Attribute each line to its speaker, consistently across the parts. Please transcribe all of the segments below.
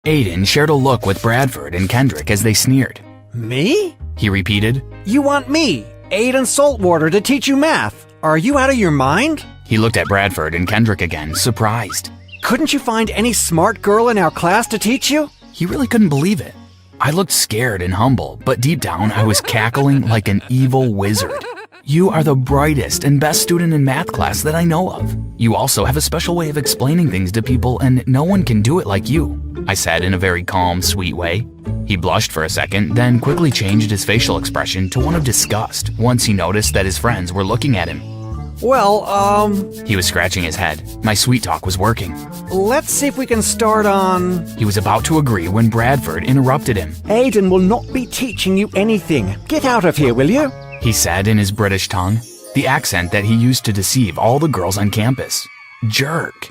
Speaker 1: Aiden shared a look with Bradford and Kendrick as they sneered.
Speaker 2: Me?
Speaker 1: He repeated.
Speaker 2: You want me, Aiden Saltwater, to teach you math? Are you out of your mind?
Speaker 1: He looked at Bradford and Kendrick again, surprised.
Speaker 2: Couldn't you find any smart girl in our class to teach you?
Speaker 1: He really couldn't believe it. I looked scared and humble, but deep down I was cackling like an evil wizard. You are the brightest and best student in math class that I know of. You also have a special way of explaining things to people, and no one can do it like you, I said in a very calm, sweet way. He blushed for a second, then quickly changed his facial expression to one of disgust once he noticed that his friends were looking at him.
Speaker 2: Well,
Speaker 1: He was scratching his head. My sweet talk was working.
Speaker 2: let's see if we can start on...
Speaker 1: He was about to agree when Bradford interrupted him.
Speaker 2: Aiden will not be teaching you anything. Get out of here, will you?
Speaker 1: He said in his British tongue, the accent that he used to deceive all the girls on campus. Jerk.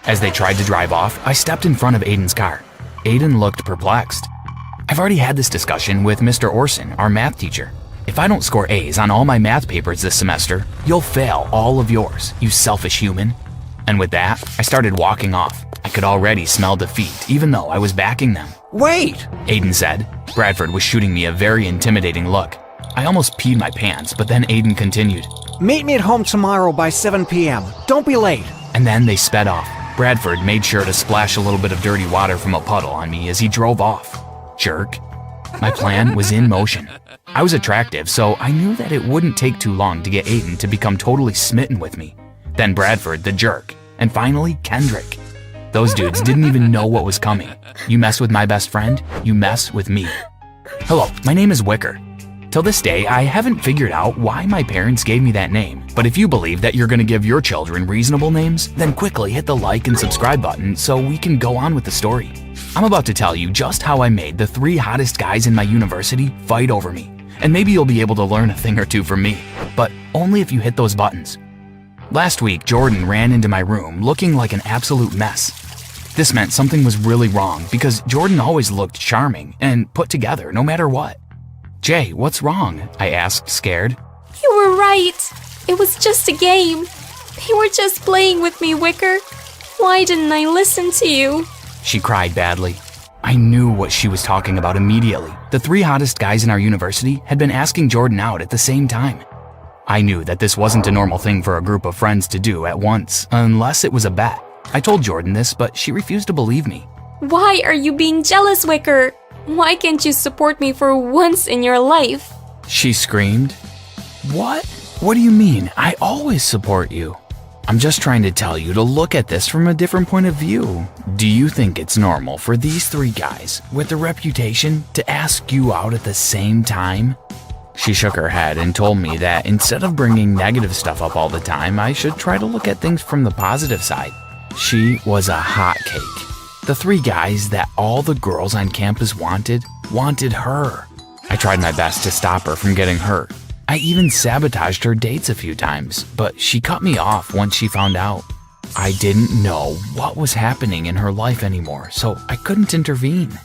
Speaker 1: As they tried to drive off, I stepped in front of Aiden's car. Aiden looked perplexed. I've already had this discussion with Mr. Orson, our math teacher. If I don't score A's on all my math papers this semester, you'll fail all of yours, you selfish human. And with that, I started walking off. I could already smell defeat, even though I was backing them.
Speaker 2: Wait!
Speaker 1: Aiden said. Bradford was shooting me a very intimidating look. I almost peed my pants, but then Aiden continued.
Speaker 2: Meet me at home tomorrow by 7 p.m. Don't be late.
Speaker 1: And then they sped off. Bradford made sure to splash a little bit of dirty water from a puddle on me as he drove off. Jerk. My plan was in motion. I was attractive, so I knew that it wouldn't take too long to get Aiden to become totally smitten with me. Then Bradford, the jerk. And finally, Kendrick. Those dudes didn't even know what was coming. You mess with my best friend, you mess with me. Hello, my name is Wicker. Till this day, I haven't figured out why my parents gave me that name. But if you believe that you're gonna give your children reasonable names, then quickly hit the like and subscribe button so we can go on with the story. I'm about to tell you just how I made the 3 hottest guys in my university fight over me. And maybe you'll be able to learn a thing or two from me, but only if you hit those buttons. Last week, Jordan ran into my room looking like an absolute mess. This meant something was really wrong because Jordan always looked charming and put together no matter what. Jay, what's wrong? I asked, scared.
Speaker 3: You were right. It was just a game. They were just playing with me, Wicker. Why didn't I listen to you?
Speaker 1: She cried badly. I knew what she was talking about immediately. The 3 hottest guys in our university had been asking Jordan out at the same time. I knew that this wasn't a normal thing for a group of friends to do at once, unless it was a bet. I told Jordan this, but she refused to believe me.
Speaker 3: Why are you being jealous, Wicker? Why can't you support me for once in your life?
Speaker 1: She screamed. What? What do you mean? I always support you. I'm just trying to tell you to look at this from a different point of view. Do you think it's normal for these 3 guys with a reputation to ask you out at the same time? She shook her head and told me that instead of bringing negative stuff up all the time, I should try to look at things from the positive side. She was a hotcake. The 3 guys that all the girls on campus wanted her. I tried my best to stop her from getting hurt. I even sabotaged her dates a few times, but she cut me off once she found out. I didn't know what was happening in her life anymore, so I couldn't intervene.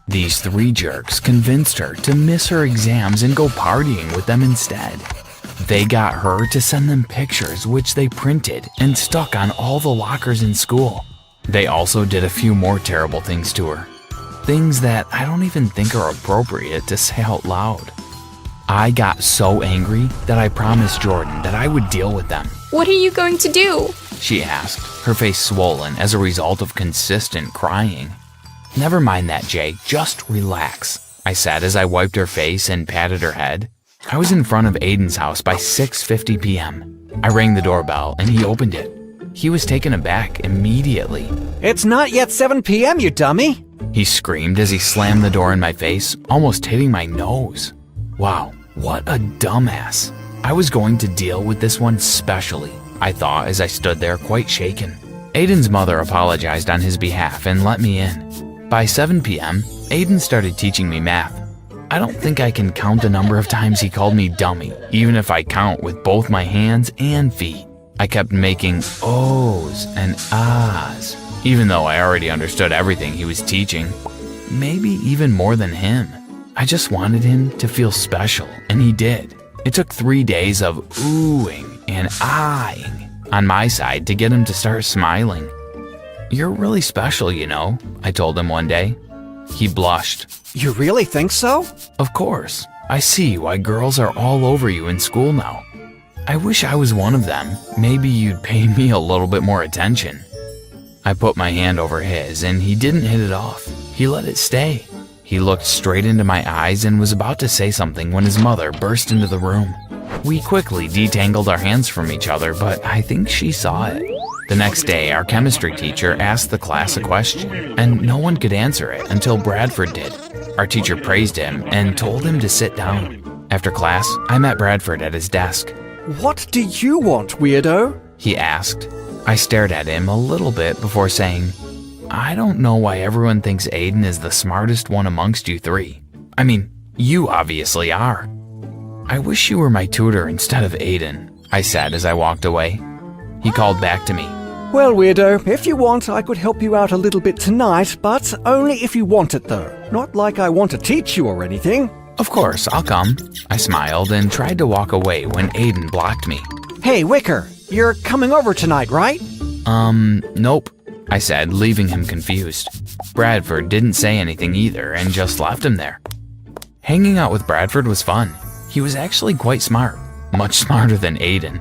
Speaker 1: These 3 jerks convinced her to miss her exams and go partying with them instead. They got her to send them pictures which they printed and stuck on all the lockers in school. They also did a few more terrible things to her. Things that I don't even think are appropriate to say out loud. I got so angry that I promised Jordan that I would deal with them.
Speaker 3: What are you going to do?
Speaker 1: She asked, her face swollen as a result of consistent crying. Never mind that, Jay. Just relax, I said as I wiped her face and patted her head. I was in front of Aiden's house by 6:50 p.m. I rang the doorbell and he opened it. He was taken aback immediately.
Speaker 2: It's not yet 7 p.m., you dummy!
Speaker 1: He screamed as he slammed the door in my face, almost hitting my nose. Wow, what a dumbass. I was going to deal with this one specially, I thought as I stood there quite shaken. Aiden's mother apologized on his behalf and let me in. By 7 p.m., Aiden started teaching me math. I don't think I can count the number of times he called me dummy, even if I count with both my hands and feet. I kept making O's and ahs, even though I already understood everything he was teaching. Maybe even more than him. I just wanted him to feel special, and he did. It took 3 days of oohing and ahhing on my side to get him to start smiling. You're really special, you know, I told him one day. He blushed.
Speaker 2: You really think so?
Speaker 1: Of course. I see why girls are all over you in school now. I wish I was one of them. Maybe you'd pay me a little bit more attention. I put my hand over his, and he didn't hit it off. He let it stay. He looked straight into my eyes and was about to say something when his mother burst into the room. We quickly detangled our hands from each other, but I think she saw it. The next day, our chemistry teacher asked the class a question, and no one could answer it until Bradford did. Our teacher praised him and told him to sit down. After class, I met Bradford at his desk.
Speaker 2: What do you want, weirdo?
Speaker 1: He asked. I stared at him a little bit before saying, I don't know why everyone thinks Aiden is the smartest one amongst you three. I mean, you obviously are. I wish you were my tutor instead of Aiden, I said as I walked away. He called back to me.
Speaker 2: Well, weirdo, if you want, I could help you out a little bit tonight, but only if you want it, though. Not like I want to teach you or anything.
Speaker 1: Of course, I'll come. I smiled and tried to walk away when Aiden blocked me.
Speaker 2: Hey, Wicker, you're coming over tonight, right?
Speaker 1: Nope, I said, leaving him confused. Bradford didn't say anything either and just left him there. Hanging out with Bradford was fun. He was actually quite smart, much smarter than Aiden.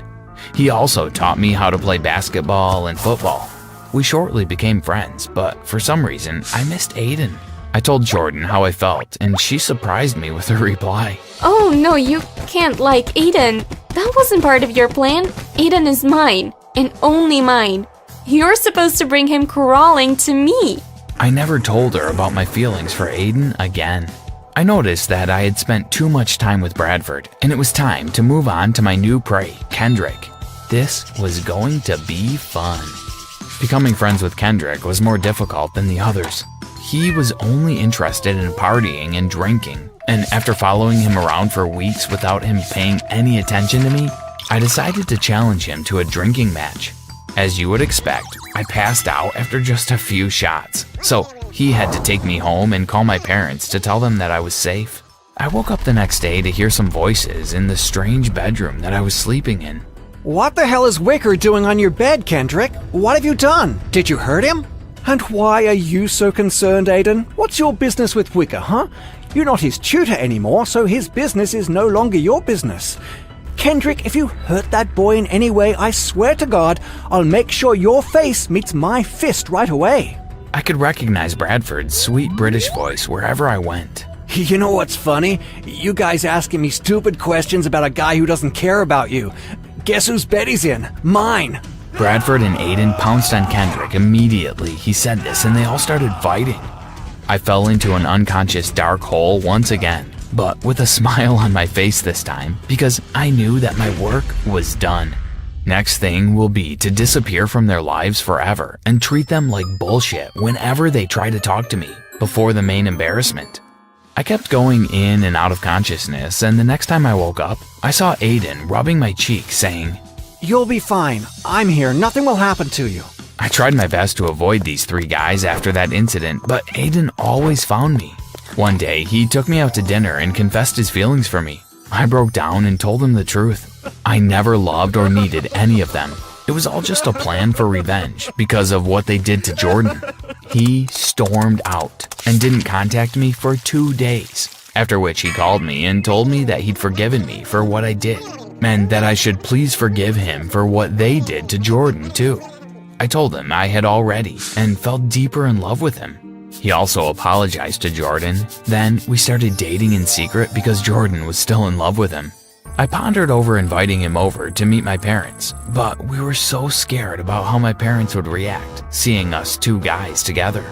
Speaker 1: He also taught me how to play basketball and football. We shortly became friends, but for some reason, I missed Aiden. I told Jordan how I felt, and she surprised me with her reply.
Speaker 3: Oh no, you can't like Aiden. That wasn't part of your plan. Aiden is mine, and only mine. You're supposed to bring him crawling to me.
Speaker 1: I never told her about my feelings for Aiden again. I noticed that I had spent too much time with Bradford, and it was time to move on to my new prey, Kendrick. This was going to be fun. Becoming friends with Kendrick was more difficult than the others. He was only interested in partying and drinking, and after following him around for weeks without him paying any attention to me, I decided to challenge him to a drinking match. As you would expect, I passed out after just a few shots, so he had to take me home and call my parents to tell them that I was safe. I woke up the next day to hear some voices in the strange bedroom that I was sleeping in.
Speaker 2: What the hell is Wicker doing on your bed, Kendrick? What have you done? Did you hurt him? And why are you so concerned, Aiden? What's your business with Wicker, huh? You're not his tutor anymore, so his business is no longer your business. Kendrick, if you hurt that boy in any way, I swear to God, I'll make sure your face meets my fist right away.
Speaker 1: I could recognize Bradford's sweet British voice wherever I went.
Speaker 2: You know what's funny? You guys asking me stupid questions about a guy who doesn't care about you. Guess whose bed he's in? Mine.
Speaker 1: Bradford and Aiden pounced on Kendrick immediately he said this, and they all started fighting. I fell into an unconscious dark hole once again, but with a smile on my face this time, because I knew that my work was done. Next thing will be to disappear from their lives forever and treat them like bullshit whenever they try to talk to me, before the main embarrassment. I kept going in and out of consciousness, and the next time I woke up, I saw Aiden rubbing my cheek saying,
Speaker 2: You'll be fine. I'm here. Nothing will happen to you.
Speaker 1: I tried my best to avoid these three guys after that incident, but Aiden always found me. One day, he took me out to dinner and confessed his feelings for me. I broke down and told him the truth. I never loved or needed any of them. It was all just a plan for revenge because of what they did to Jordan. He stormed out and didn't contact me for 2 days, after which he called me and told me that he'd forgiven me for what I did, and that I should please forgive him for what they did to Jordan too. I told him I had already and fell deeper in love with him. He also apologized to Jordan. Then we started dating in secret because Jordan was still in love with him. I pondered over inviting him over to meet my parents, but we were so scared about how my parents would react seeing us two guys together.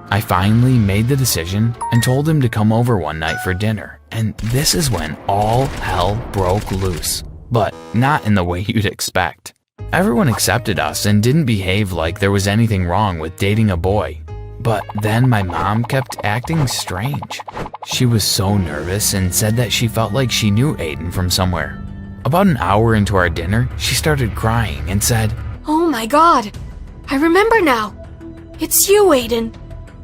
Speaker 1: I finally made the decision and told him to come over one night for dinner, and this is when all hell broke loose, but not in the way you'd expect. Everyone accepted us and didn't behave like there was anything wrong with dating a boy. But then my mom kept acting strange. She was so nervous and said that she felt like she knew Aiden from somewhere. About an hour into our dinner, she started crying and said,
Speaker 3: Oh my God, I remember now. It's you, Aiden.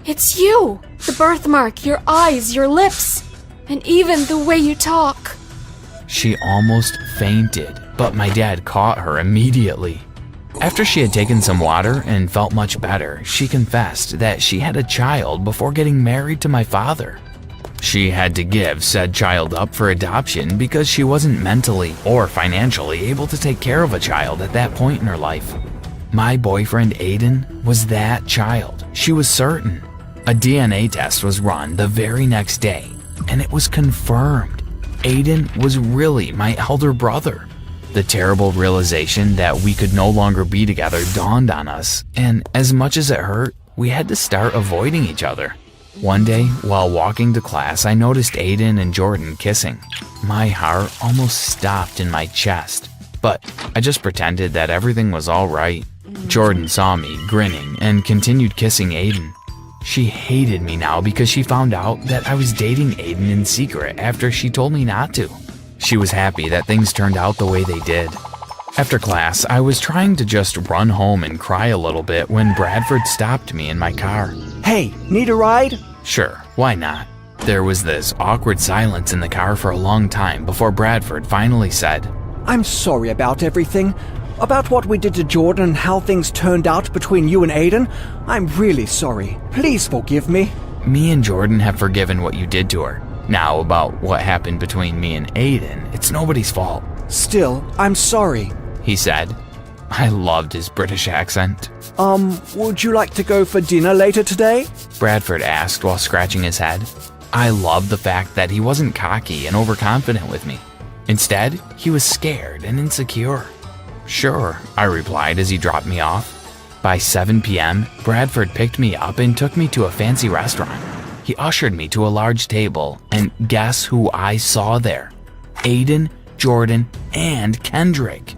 Speaker 3: It's you. The birthmark, your eyes, your lips, and even the way you talk.
Speaker 1: She almost fainted, but my dad caught her immediately. After she had taken some water and felt much better, she confessed that she had a child before getting married to my father. She had to give said child up for adoption because she wasn't mentally or financially able to take care of a child at that point in her life. My boyfriend Aiden was that child, she was certain. A DNA test was run the very next day, and it was confirmed. Aiden was really my elder brother. The terrible realization that we could no longer be together dawned on us, and as much as it hurt, we had to start avoiding each other. One day, while walking to class, I noticed Aiden and Jordan kissing. My heart almost stopped in my chest, but I just pretended that everything was all right. Jordan saw me grinning and continued kissing Aiden. She hated me now because she found out that I was dating Aiden in secret after she told me not to. She was happy that things turned out the way they did. After class, I was trying to just run home and cry a little bit when Bradford stopped me in my car.
Speaker 2: Hey, need a ride?
Speaker 1: Sure, why not? There was this awkward silence in the car for a long time before Bradford finally said,
Speaker 2: I'm sorry about everything. About what we did to Jordan and how things turned out between you and Aiden. I'm really sorry. Please forgive me.
Speaker 1: Me and Jordan have forgiven what you did to her. Now, about what happened between me and Aiden, it's nobody's fault.
Speaker 2: Still, I'm sorry,
Speaker 1: he said. I loved his British accent.
Speaker 2: Would you like to go for dinner later today?
Speaker 1: Bradford asked while scratching his head. I loved the fact that he wasn't cocky and overconfident with me. Instead, he was scared and insecure. Sure, I replied as he dropped me off. By 7 p.m., Bradford picked me up and took me to a fancy restaurant. He ushered me to a large table, and guess who I saw there? Aiden, Jordan, and Kendrick.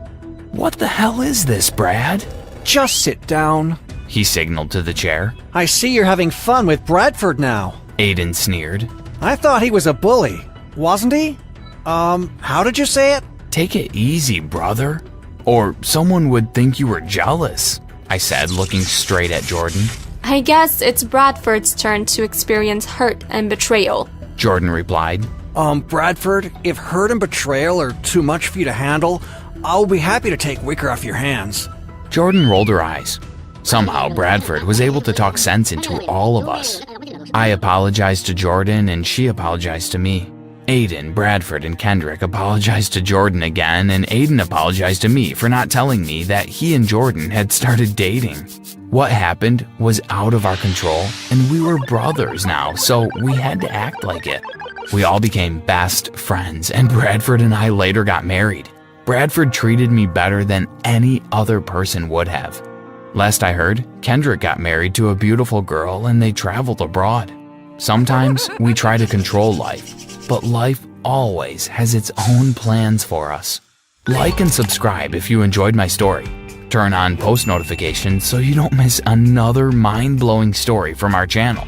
Speaker 1: What the hell is this, Brad?
Speaker 2: Just sit down.
Speaker 1: He signaled to the chair.
Speaker 2: I see you're having fun with Bradford now.
Speaker 1: Aiden sneered.
Speaker 2: I thought he was a bully, wasn't he? How did you say it?
Speaker 1: Take it easy, brother. Or someone would think you were jealous, I said, looking straight at Jordan.
Speaker 3: I guess it's Bradford's turn to experience hurt and betrayal,
Speaker 1: Jordan replied.
Speaker 2: Bradford, if hurt and betrayal are too much for you to handle, I'll be happy to take Wicker off your hands.
Speaker 1: Jordan rolled her eyes. Somehow, Bradford was able to talk sense into all of us. I apologized to Jordan and she apologized to me. Aiden, Bradford, and Kendrick apologized to Jordan again, and Aiden apologized to me for not telling me that he and Jordan had started dating. What happened was out of our control, and we were brothers now, so we had to act like it. We all became best friends, and Bradford and I later got married. Bradford treated me better than any other person would have. Last I heard, Kendrick got married to a beautiful girl and they traveled abroad. Sometimes we try to control life, but life always has its own plans for us. Like and subscribe if you enjoyed my story. Turn on post notifications so you don't miss another mind-blowing story from our channel.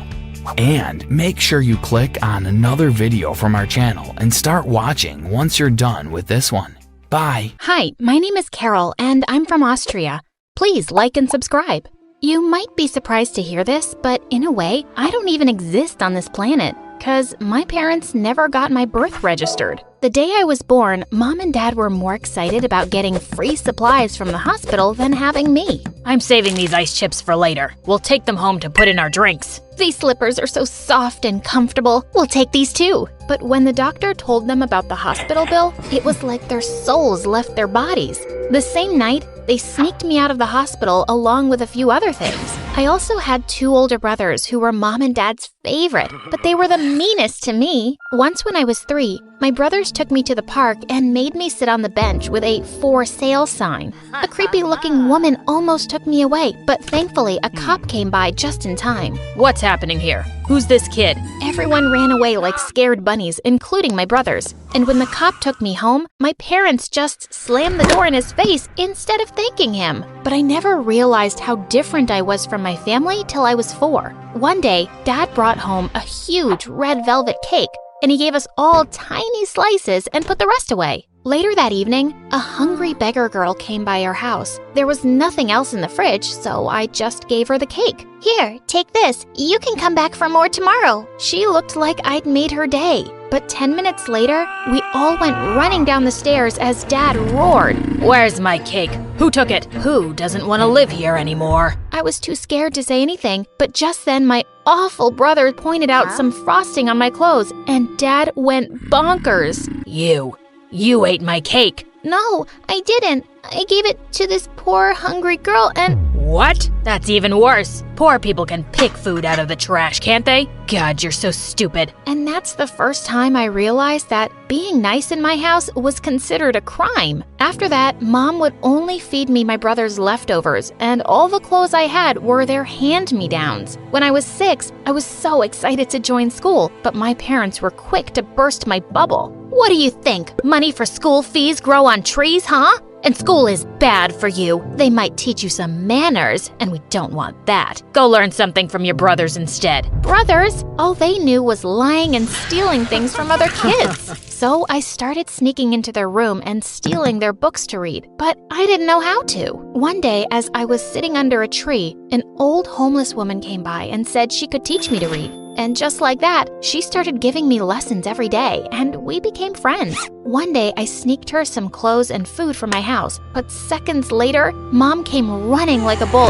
Speaker 1: And make sure you click on another video from our channel and start watching once you're done with this one. Bye.
Speaker 4: Hi, my name is Carol and I'm from Austria. Please like and subscribe. You might be surprised to hear this, but in a way, I don't even exist on this planet, because my parents never got my birth registered. The day I was born, Mom and Dad were more excited about getting free supplies from the hospital than having me.
Speaker 5: I'm saving these ice chips for later. We'll take them home to put in our drinks.
Speaker 4: These slippers are so soft and comfortable. We'll take these too. But when the doctor told them about the hospital bill, it was like their souls left their bodies. The same night, they sneaked me out of the hospital along with a few other things. I also had 2 older brothers who were Mom and Dad's favorite, but they were the meanest to me. Once when I was 3, my brothers took me to the park and made me sit on the bench with a "for sale" sign. A creepy-looking woman almost took me away, but thankfully a cop came by just in time.
Speaker 5: What's happening here? Who's this kid?
Speaker 4: Everyone ran away like scared bunnies, including my brothers. And when the cop took me home, my parents just slammed the door in his face instead of thanking him. But I never realized how different I was from my family till I was 4. One day, Dad brought home a huge red velvet cake, and he gave us all tiny slices and put the rest away. Later that evening, a hungry beggar girl came by our house. There was nothing else in the fridge, so I just gave her the cake. "Here, take this. You can come back for more tomorrow." She looked like I'd made her day. But 10 minutes later, we all went running down the stairs as Dad roared.
Speaker 5: Where's my cake? Who took it? Who doesn't want to live here anymore?
Speaker 4: I was too scared to say anything, but just then my awful brother pointed out some frosting on my clothes, and Dad went bonkers.
Speaker 5: You ate my cake.
Speaker 4: No, I didn't. I gave it to this poor, hungry girl and…
Speaker 5: What? That's even worse. Poor people can pick food out of the trash, can't they? God, you're so stupid.
Speaker 4: And that's the first time I realized that being nice in my house was considered a crime. After that, Mom would only feed me my brother's leftovers, and all the clothes I had were their hand-me-downs. When I was 6, I was so excited to join school, but my parents were quick to burst my bubble. What do you think? Money for school fees grow on trees, huh? And school is bad for you. They might teach you some manners, and we don't want that.
Speaker 5: Go learn something from your brothers instead.
Speaker 4: Brothers? All they knew was lying and stealing things from other kids. So I started sneaking into their room and stealing their books to read, but I didn't know how to. One day, as I was sitting under a tree, an old homeless woman came by and said she could teach me to read. And just like that, she started giving me lessons every day, and we became friends. One day, I sneaked her some clothes and food from my house, but seconds later, Mom came running like a bull